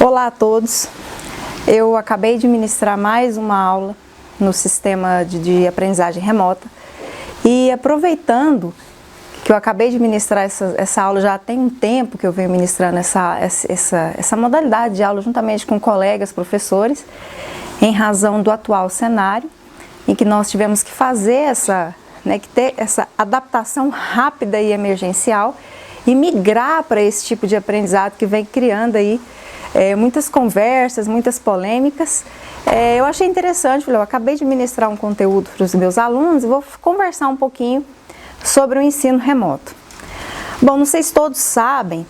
Olá a todos, eu acabei de ministrar mais uma aula no sistema de aprendizagem remota e aproveitando que eu acabei de ministrar essa aula, já tem um tempo que eu venho ministrando essa modalidade de aula juntamente com colegas, professores, em razão do atual cenário em que nós tivemos que fazer ter essa adaptação rápida e emergencial e migrar para esse tipo de aprendizado que vem criando aí muitas conversas, muitas polêmicas. Eu achei interessante, eu acabei de ministrar um conteúdo para os meus alunos e vou conversar um pouquinho sobre o ensino remoto. Bom, não sei se todos sabem,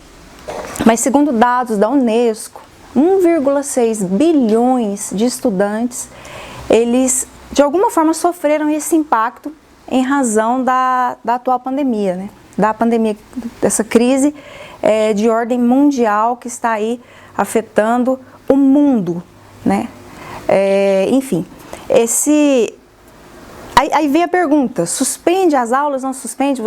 mas segundo dados da Unesco, 1,6 bilhões de estudantes, eles de alguma forma sofreram esse impacto em razão da atual pandemia, dessa crise de ordem mundial que está aí afetando o mundo, enfim, aí vem a pergunta, suspende as aulas, não suspende?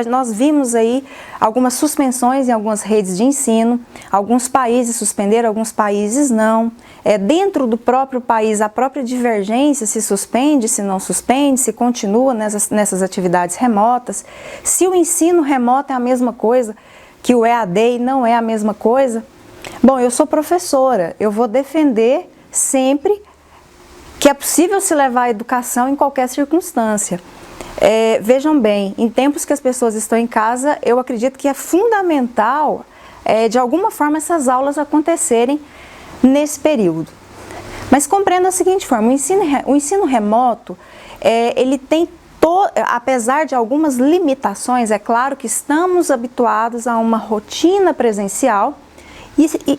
Nós vimos aí algumas suspensões em algumas redes de ensino, alguns países suspenderam, alguns países não. Dentro do próprio país, a própria divergência, se suspende, se não suspende, se continua nessas atividades remotas, se o ensino remoto é a mesma coisa que o EAD e não é a mesma coisa. Bom, eu sou professora, eu vou defender sempre que é possível se levar a educação em qualquer circunstância. Vejam bem, em tempos que as pessoas estão em casa, eu acredito que é fundamental, de alguma forma, essas aulas acontecerem nesse período. Mas compreenda da seguinte forma, o ensino remoto, ele tem, apesar de algumas limitações, é claro que estamos habituados a uma rotina presencial,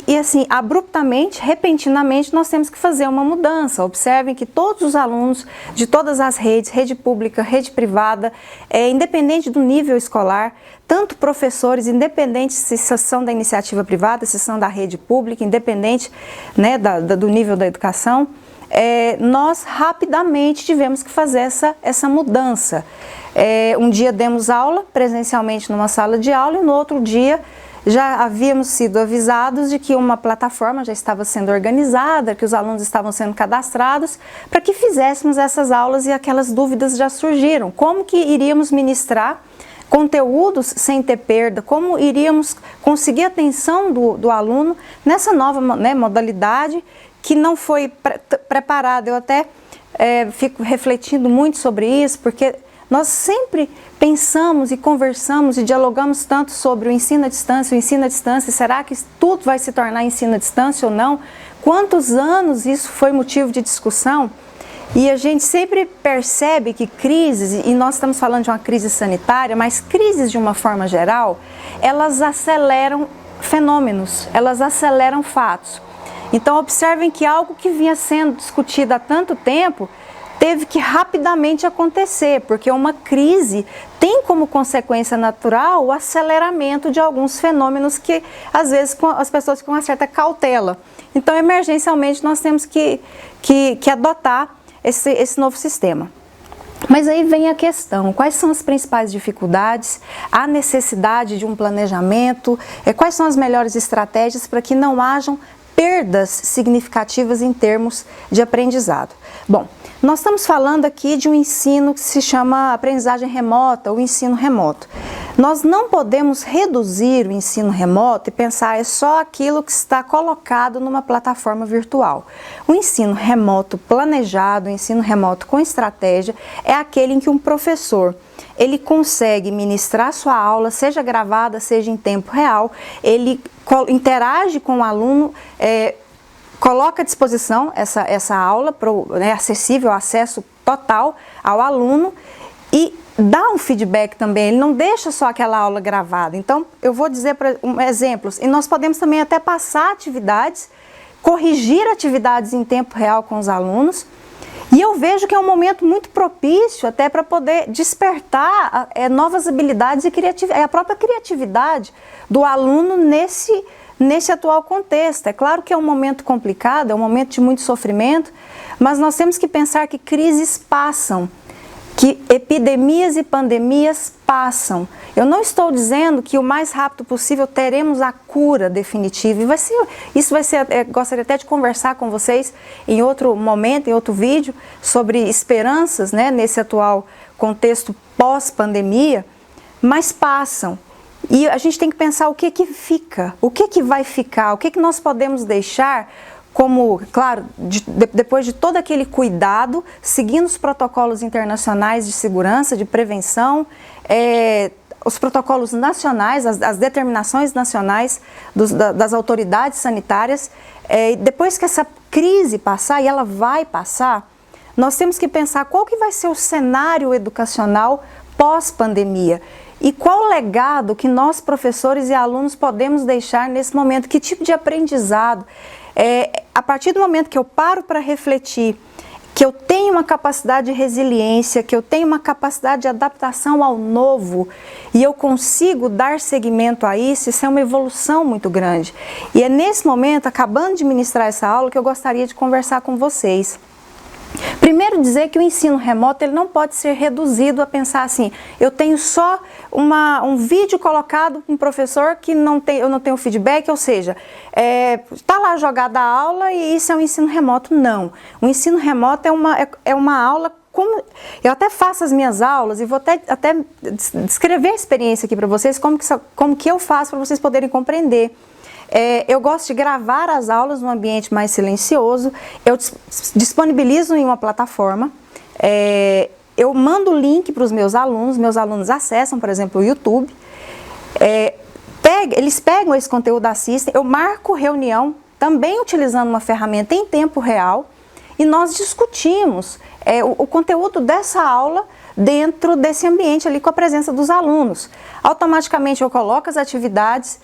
e assim, abruptamente, repentinamente, nós temos que fazer uma mudança. Observem que todos os alunos de todas as redes, rede pública, rede privada, independente do nível escolar, tanto professores, independente se são da iniciativa privada, se são da rede pública, independente do nível da educação, nós rapidamente tivemos que fazer essa mudança. Um dia demos aula presencialmente numa sala de aula e no outro dia já havíamos sido avisados de que uma plataforma já estava sendo organizada, que os alunos estavam sendo cadastrados, para que fizéssemos essas aulas e aquelas dúvidas já surgiram. Como que iríamos ministrar conteúdos sem ter perda? Como iríamos conseguir a atenção do aluno nessa nova modalidade que não foi preparada? Eu até fico refletindo muito sobre isso, porque nós sempre pensamos e conversamos e dialogamos tanto sobre o ensino à distância, será que tudo vai se tornar ensino à distância ou não? Quantos anos isso foi motivo de discussão? E a gente sempre percebe que crises, e nós estamos falando de uma crise sanitária, mas crises de uma forma geral, elas aceleram fenômenos, elas aceleram fatos. Então observem que algo que vinha sendo discutido há tanto tempo, teve que rapidamente acontecer, porque uma crise tem como consequência natural o aceleramento de alguns fenômenos que, às vezes, as pessoas ficam com uma certa cautela. Então, emergencialmente, nós temos que adotar esse novo sistema. Mas aí vem a questão, quais são as principais dificuldades, a necessidade de um planejamento, quais são as melhores estratégias para que não hajam perdas significativas em termos de aprendizado. Bom, nós estamos falando aqui de um ensino que se chama aprendizagem remota, ou ensino remoto. Nós não podemos reduzir o ensino remoto e pensar é só aquilo que está colocado numa plataforma virtual. O ensino remoto planejado, o ensino remoto com estratégia, é aquele em que um professor ele consegue ministrar sua aula, seja gravada, seja em tempo real, ele interage com o aluno, coloca à disposição essa aula, acessível, acesso total ao aluno e dá um feedback também, ele não deixa só aquela aula gravada. Então, eu vou dizer exemplos, e nós podemos também até passar atividades, corrigir atividades em tempo real com os alunos, e eu vejo que é um momento muito propício até para poder despertar novas habilidades e a própria criatividade do aluno nesse atual contexto. É claro que é um momento complicado, é um momento de muito sofrimento, mas nós temos que pensar que crises passam. que epidemias e pandemias passam. Eu não estou dizendo que o mais rápido possível teremos a cura definitiva. E gostaria até de conversar com vocês em outro momento, em outro vídeo, sobre esperanças, né, nesse atual contexto pós-pandemia, mas passam. E a gente tem que pensar o que fica, o que vai ficar, o que nós podemos deixar como, claro, depois de todo aquele cuidado, seguindo os protocolos internacionais de segurança, de prevenção, os protocolos nacionais, as determinações nacionais das autoridades sanitárias, depois que essa crise passar, e ela vai passar, nós temos que pensar qual que vai ser o cenário educacional pós-pandemia. E qual o legado que nós, professores e alunos, podemos deixar nesse momento? Que tipo de aprendizado? A partir do momento que eu paro para refletir, que eu tenho uma capacidade de resiliência, que eu tenho uma capacidade de adaptação ao novo, e eu consigo dar seguimento a isso é uma evolução muito grande. E é nesse momento, acabando de ministrar essa aula, que eu gostaria de conversar com vocês. Primeiro, dizer que o ensino remoto ele não pode ser reduzido a pensar assim, eu tenho só um vídeo colocado com um professor que eu não tenho feedback, ou seja, está lá jogada a aula e isso é um ensino remoto. Não, o ensino remoto é uma aula, eu até faço as minhas aulas e vou até descrever a experiência aqui para vocês, como que eu faço para vocês poderem compreender. Eu gosto de gravar as aulas num ambiente mais silencioso, eu disponibilizo em uma plataforma, eu mando o link para os meus alunos acessam, por exemplo, o YouTube, eles pegam esse conteúdo, assistem, eu marco reunião, também utilizando uma ferramenta em tempo real, e nós discutimos o conteúdo dessa aula dentro desse ambiente ali com a presença dos alunos. Automaticamente eu coloco as atividades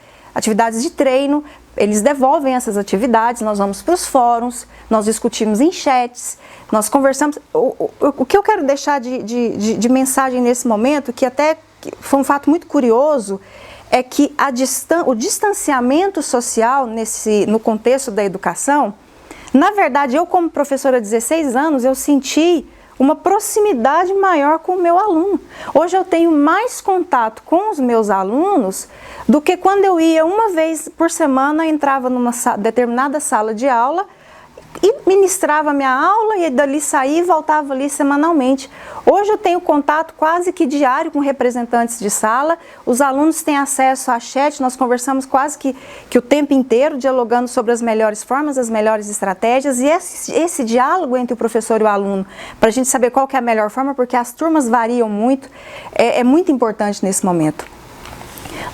de treino, eles devolvem essas atividades, nós vamos para os fóruns, nós discutimos em chats, nós conversamos. O que eu quero deixar de mensagem nesse momento, que até foi um fato muito curioso, é que o distanciamento social no contexto da educação, na verdade, eu como professora há 16 anos, eu senti uma proximidade maior com o meu aluno. Hoje eu tenho mais contato com os meus alunos do que quando eu ia uma vez por semana, entrava numa determinada sala de aula e ministrava a minha aula e dali saía e voltava ali semanalmente. Hoje eu tenho contato quase que diário com representantes de sala, os alunos têm acesso a chat, nós conversamos quase que o tempo inteiro, dialogando sobre as melhores formas, as melhores estratégias, e esse diálogo entre o professor e o aluno, para a gente saber qual que é a melhor forma, porque as turmas variam muito, é muito importante nesse momento.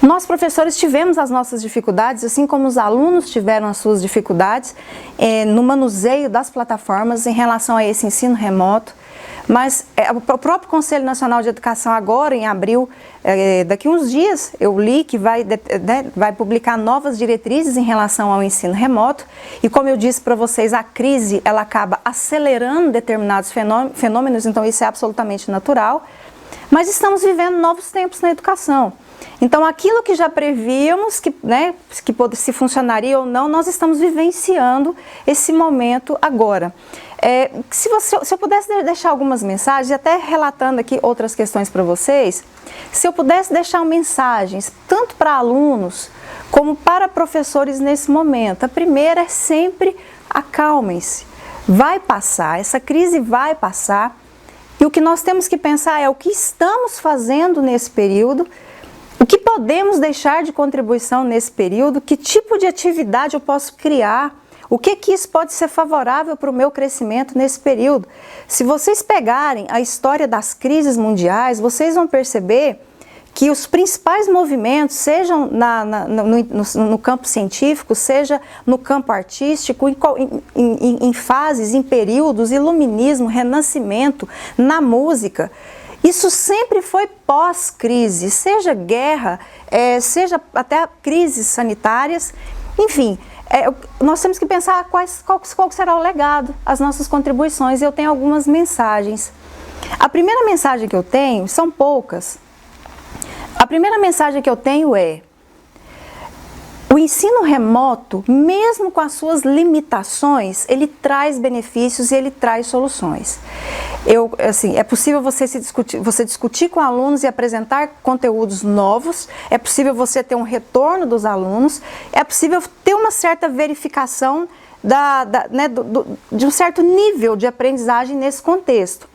Nós, professores, tivemos as nossas dificuldades, assim como os alunos tiveram as suas dificuldades no manuseio das plataformas em relação a esse ensino remoto, mas o próprio Conselho Nacional de Educação agora, em abril, daqui uns dias, eu li que vai publicar novas diretrizes em relação ao ensino remoto, e como eu disse para vocês, a crise ela acaba acelerando determinados fenômenos, então isso é absolutamente natural, mas estamos vivendo novos tempos na educação. Então, aquilo que já prevíamos, que se funcionaria ou não, nós estamos vivenciando esse momento agora. Se eu pudesse deixar algumas mensagens, até relatando aqui outras questões para vocês, se eu pudesse deixar mensagens, tanto para alunos, como para professores nesse momento. A primeira é sempre acalmem-se, vai passar, essa crise vai passar, e o que nós temos que pensar é o que estamos fazendo nesse período, o que podemos deixar de contribuição nesse período, que tipo de atividade eu posso criar, o que isso pode ser favorável para o meu crescimento nesse período. Se vocês pegarem a história das crises mundiais, vocês vão perceber que os principais movimentos, sejam no campo científico, seja no campo artístico, em fases, em períodos, iluminismo, renascimento, na música, isso sempre foi pós-crise, seja guerra, seja até crises sanitárias, enfim, nós temos que pensar qual será o legado, as nossas contribuições. Eu tenho algumas mensagens. A primeira mensagem que eu tenho, são poucas, a primeira mensagem que eu tenho é: O ensino remoto, mesmo com as suas limitações, ele traz benefícios e ele traz soluções. É possível você discutir com alunos e apresentar conteúdos novos, é possível você ter um retorno dos alunos, é possível ter uma certa verificação de um certo nível de aprendizagem nesse contexto.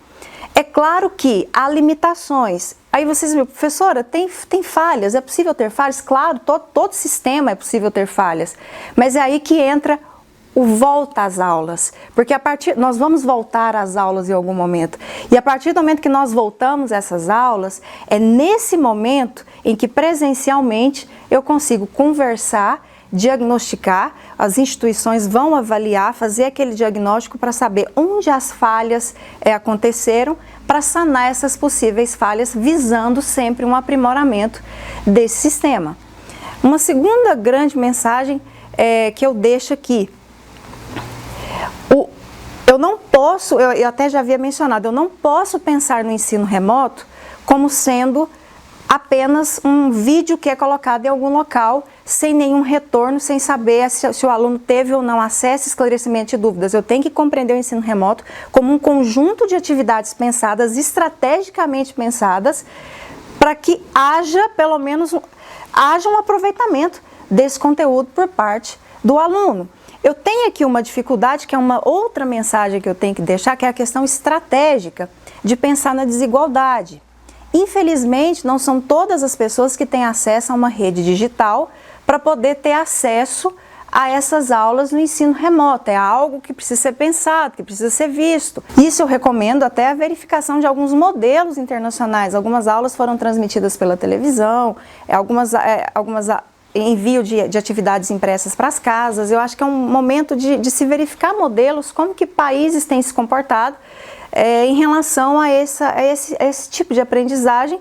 É claro que há limitações. Aí vocês me professora, tem falhas, é possível ter falhas? Claro, todo sistema é possível ter falhas, mas é aí que entra o volta às aulas, porque nós vamos voltar às aulas em algum momento, e a partir do momento que nós voltamos a essas aulas, é nesse momento em que presencialmente eu consigo conversar, diagnosticar, as instituições vão avaliar, fazer aquele diagnóstico para saber onde as falhas aconteceram, para sanar essas possíveis falhas, visando sempre um aprimoramento desse sistema. Uma segunda grande mensagem que eu deixo aqui, eu não posso, eu até já havia mencionado, eu não posso pensar no ensino remoto como sendo apenas um vídeo que é colocado em algum local, sem nenhum retorno, sem saber se o aluno teve ou não acesso, esclarecimento de dúvidas. Eu tenho que compreender o ensino remoto como um conjunto de atividades pensadas, estrategicamente pensadas, para que haja, pelo menos, um aproveitamento desse conteúdo por parte do aluno. Eu tenho aqui uma dificuldade, que é uma outra mensagem que eu tenho que deixar, que é a questão estratégica de pensar na desigualdade. Infelizmente, não são todas as pessoas que têm acesso a uma rede digital para poder ter acesso a essas aulas no ensino remoto. É algo que precisa ser pensado, que precisa ser visto. Isso eu recomendo até a verificação de alguns modelos internacionais. Algumas aulas foram transmitidas pela televisão, algumas envio de atividades impressas para as casas. Eu acho que é um momento de se verificar modelos, como que países têm se comportado em relação a esse tipo de aprendizagem,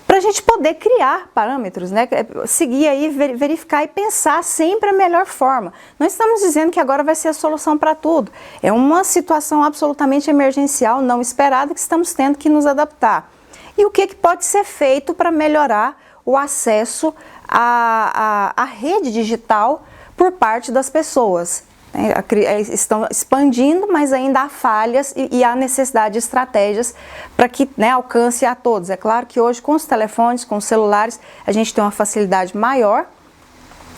para a gente poder criar parâmetros, né? Seguir aí, verificar e pensar sempre a melhor forma. Não estamos dizendo que agora vai ser a solução para tudo. É uma situação absolutamente emergencial, não esperada, que estamos tendo que nos adaptar. E o que pode ser feito para melhorar o acesso à rede digital por parte das pessoas? Estão expandindo, mas ainda há falhas e há necessidade de estratégias para que alcance a todos. É claro que hoje com os telefones, com os celulares, a gente tem uma facilidade maior,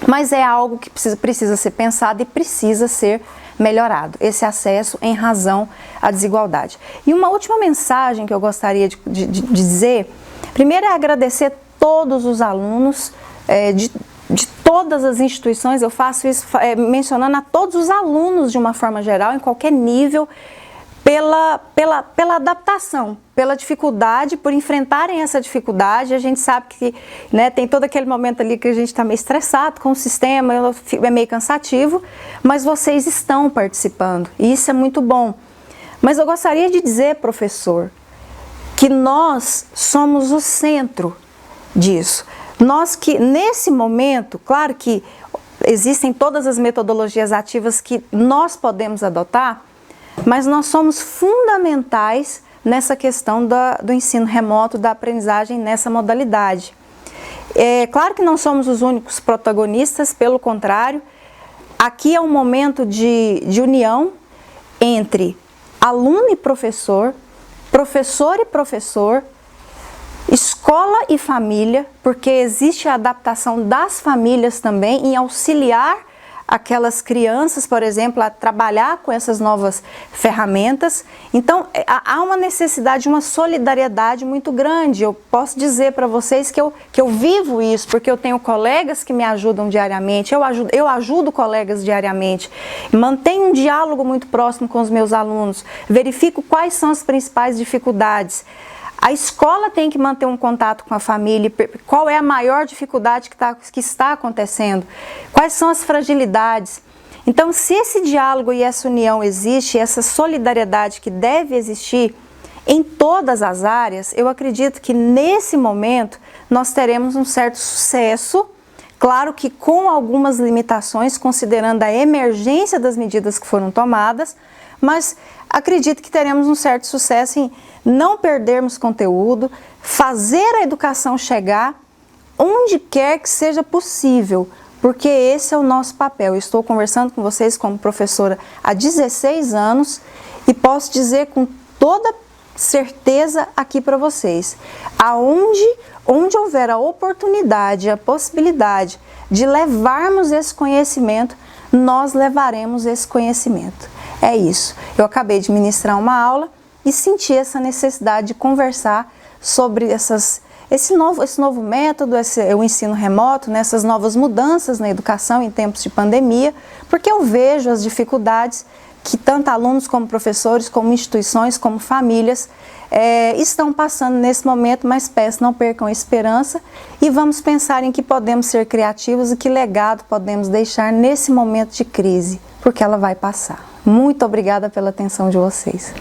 mas é algo que precisa ser pensado e precisa ser melhorado, esse acesso em razão à desigualdade. E uma última mensagem que eu gostaria de dizer, primeiro é agradecer todos os alunos de todas as instituições. Eu faço isso mencionando a todos os alunos de uma forma geral, em qualquer nível, pela adaptação, pela dificuldade, por enfrentarem essa dificuldade. A gente sabe que tem todo aquele momento ali que a gente está meio estressado com o sistema, é meio cansativo, mas vocês estão participando e isso é muito bom. Mas eu gostaria de dizer, professor, que nós somos o centro disso. Nós que, nesse momento, claro que existem todas as metodologias ativas que nós podemos adotar, mas nós somos fundamentais nessa questão do ensino remoto, da aprendizagem nessa modalidade. É claro que não somos os únicos protagonistas, pelo contrário, aqui é um momento de união entre aluno e professor e professor, escola e família, porque existe a adaptação das famílias também em auxiliar aquelas crianças, por exemplo, a trabalhar com essas novas ferramentas. Então, há uma necessidade, uma solidariedade muito grande. Eu posso dizer para vocês que eu vivo isso, porque eu tenho colegas que me ajudam diariamente, eu ajudo colegas diariamente, mantenho um diálogo muito próximo com os meus alunos, verifico quais são as principais dificuldades. A escola tem que manter um contato com a família, qual é a maior dificuldade que está acontecendo, quais são as fragilidades. Então, se esse diálogo e essa união existe, essa solidariedade que deve existir em todas as áreas, eu acredito que nesse momento nós teremos um certo sucesso, claro que com algumas limitações, considerando a emergência das medidas que foram tomadas, mas acredito que teremos um certo sucesso em não perdermos conteúdo, fazer a educação chegar onde quer que seja possível, porque esse é o nosso papel. Eu estou conversando com vocês como professora há 16 anos e posso dizer com toda certeza aqui para vocês, onde houver a oportunidade, a possibilidade de levarmos esse conhecimento, nós levaremos esse conhecimento. É isso. Eu acabei de ministrar uma aula e senti essa necessidade de conversar sobre esse novo método, o ensino remoto, essas novas mudanças na educação em tempos de pandemia, porque eu vejo as dificuldades que tanto alunos como professores, como instituições, como famílias estão passando nesse momento, mas peço, não percam a esperança e vamos pensar em que podemos ser criativos e que legado podemos deixar nesse momento de crise, porque ela vai passar. Muito obrigada pela atenção de vocês.